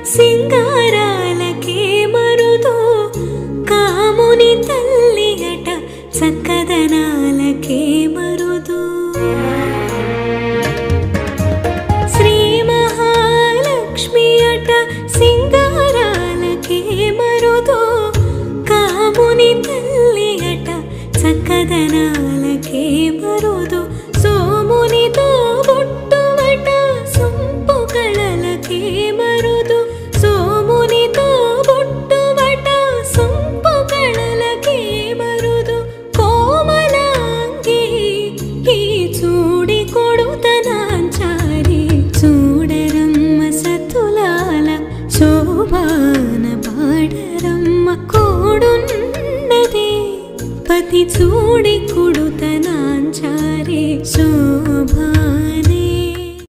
సింగారాలకే మరుదు కాముని తల్లి అట చక్కదనాలకే మరుదు శ్రీ మహాలక్ష్మి అట సింగారాలకే మరుదు కాముని తల్లి అట చక్కదనాలకే మరుదు సోమునితో బొట్టువట సొంపు కళలకే మరుదు సోమునితో బొట్టువట సొంపు కళలకే మరుదు కోమలాంగి ఈ చూడి కొడుతనాంచారి చూడరమ్మ సతులాల శోభాన పాడరమ్మ కోడున్నదే పతి చూడి కొడుతనాంచారి